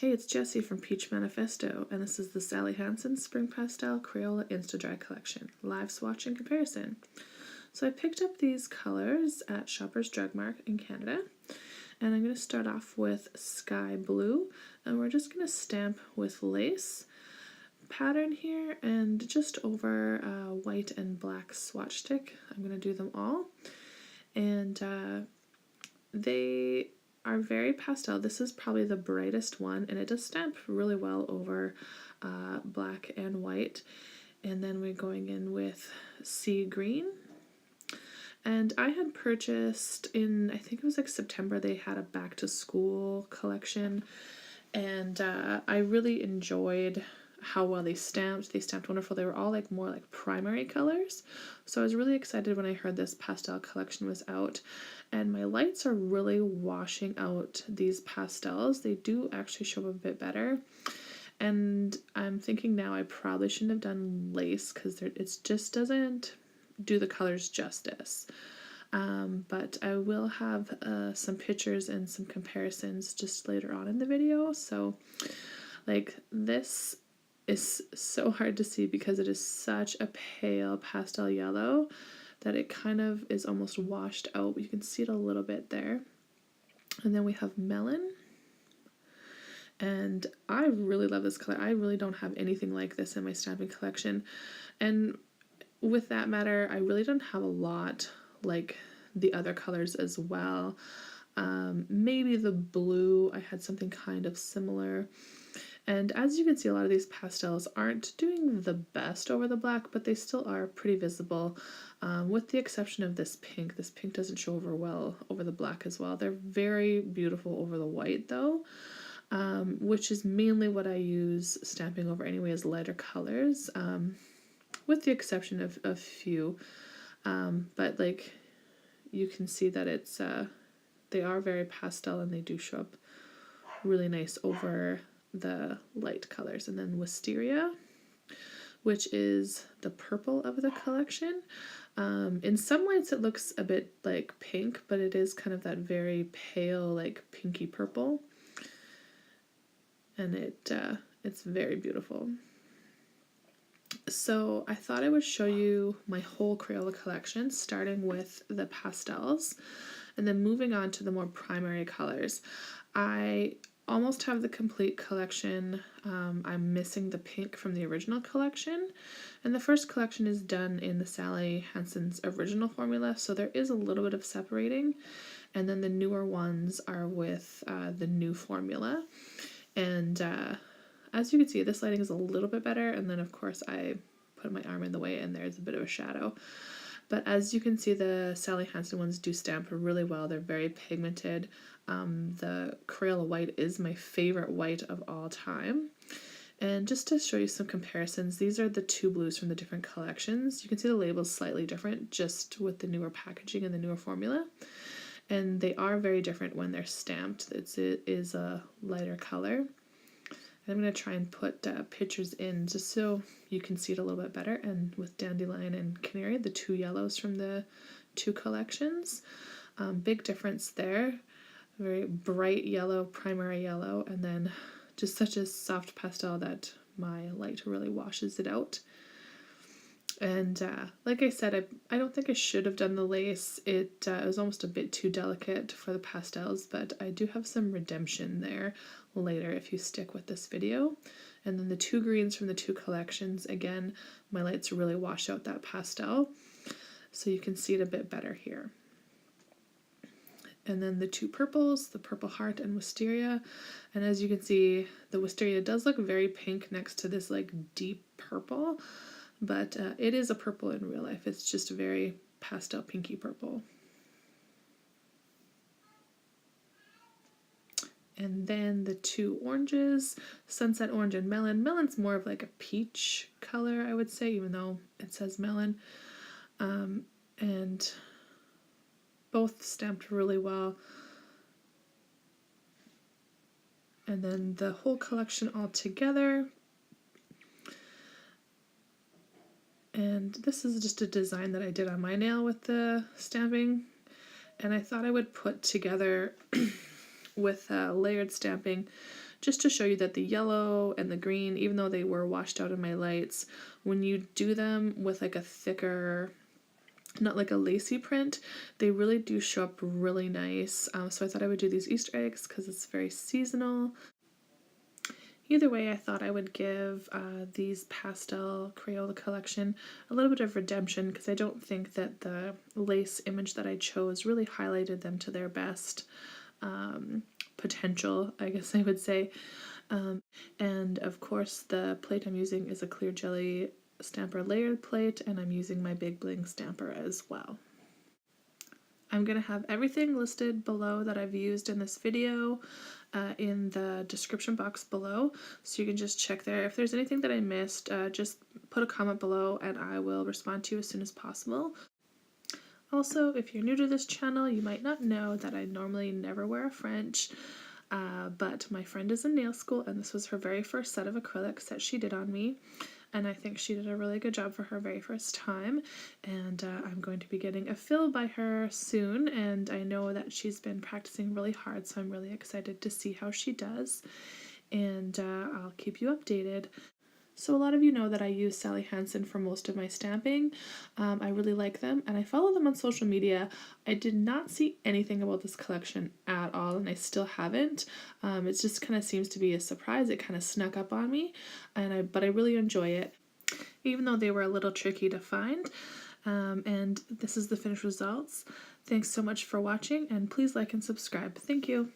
Hey, it's Jessie from Peach Manifesto, and this is the Sally Hansen Spring Pastel Crayola Insta-dri Collection, live swatch and comparison. So I picked up these colors at Shoppers Drugmart in Canada, and I'm going to start off with Sky Blue, and we're just going to stamp with lace pattern here and just over white and black swatch stick. I'm going to do them all, and they are very pastel. This is probably the brightest one, and it does stamp really well over black and white. And then we're going in with sea green. And I had purchased in, I think it was like September, they had a back to school collection, and I really enjoyed how well they stamped. They stamped wonderful. They were all like more like primary colors. So I was really excited when I heard this pastel collection was out. And my lights are really washing out these pastels. They do actually show up a bit better. And I'm thinking now I probably shouldn't have done lace because it just doesn't do the colors justice. But I will have some pictures and some comparisons just later on in the video. So like this is so hard to see because it is such a pale pastel yellow that it kind of is almost washed out. You can see it a little bit there. And then we have Melon. And I really love this color. I really don't have anything like this in my stamping collection. And with that matter, I really don't have a lot like the other colors as well. Maybe the blue, I had something kind of similar. And as you can see, a lot of these pastels aren't doing the best over the black, but they still are pretty visible, with the exception of this pink. This pink doesn't show over well over the black as well. They're very beautiful over the white though, which is mainly what I use stamping over anyway, is lighter colors, with the exception of a few. But like you can see that it's they are very pastel and they do show up really nice over the light colors. And then Wisteria, which is the purple of the collection. In some lights it looks a bit like pink, but it is kind of that very pale like pinky purple, and it's very beautiful. So I thought I would show you my whole Crayola collection, starting with the pastels and then moving on to the more primary colors. I almost have the complete collection. I'm missing the pink from the original collection, and the first collection is done in the Sally Hansen's original formula, so there is a little bit of separating, and then the newer ones are with the new formula. And as you can see, this lighting is a little bit better, and then of course I put my arm in the way and there's a bit of a shadow. But as you can see, the Sally Hansen ones do stamp really well. They're very pigmented. The Crayola White is my favorite white of all time. And just to show you some comparisons, these are the two blues from the different collections. You can see the label's slightly different just with the newer packaging and the newer formula. And they are very different when they're stamped. It is a lighter color. I'm going to try and put pictures in just so you can see it a little bit better. And with dandelion and canary, the two yellows from the two collections, big difference there. Very bright yellow, primary yellow, and then just such a soft pastel that my light really washes it out. And like I said, I don't think I should have done the lace. It was almost a bit too delicate for the pastels, but I do have some redemption there later if you stick with this video. And then the two greens from the two collections, again, my lights really wash out that pastel, so you can see it a bit better here. And then the two purples, the Purple Heart and Wisteria. And as you can see, the Wisteria does look very pink next to this like deep purple, but it is a purple in real life. It's just a very pastel pinky purple. And then the two oranges, Sunset Orange and Melon. Melon's more of like a peach color, I would say, even though it says melon. And both stamped really well. And then the whole collection all together. And this is just a design that I did on my nail with the stamping. And I thought I would put together with layered stamping just to show you that the yellow and the green, even though they were washed out in my lights, when you do them with like a thicker, not like a lacy print, they really do show up really nice. So I thought I would do these Easter eggs because it's very seasonal. Either way, I thought I would give these pastel Crayola collection a little bit of redemption because I don't think that the lace image that I chose really highlighted them to their best potential, I guess I would say. And of course the plate I'm using is a clear jelly stamper layered plate, and I'm using my big bling stamper as well. I'm going to have everything listed below that I've used in this video in the description box below, so you can just check there. If there's anything that I missed, just put a comment below and I will respond to you as soon as possible. Also, if you're new to this channel, you might not know that I normally never wear a French, but my friend is in nail school and this was her very first set of acrylics that she did on me. And I think she did a really good job for her very first time, and I'm going to be getting a fill by her soon, and I know that she's been practicing really hard, so I'm really excited to see how she does, and I'll keep you updated. So a lot of you know that I use Sally Hansen for most of my stamping. I really like them and I follow them on social media. I did not see anything about this collection at all, and I still haven't. It just kind of seems to be a surprise. It kind of snuck up on me, but I really enjoy it, even though they were a little tricky to find. And this is the finished results. Thanks so much for watching, and please like and subscribe. Thank you.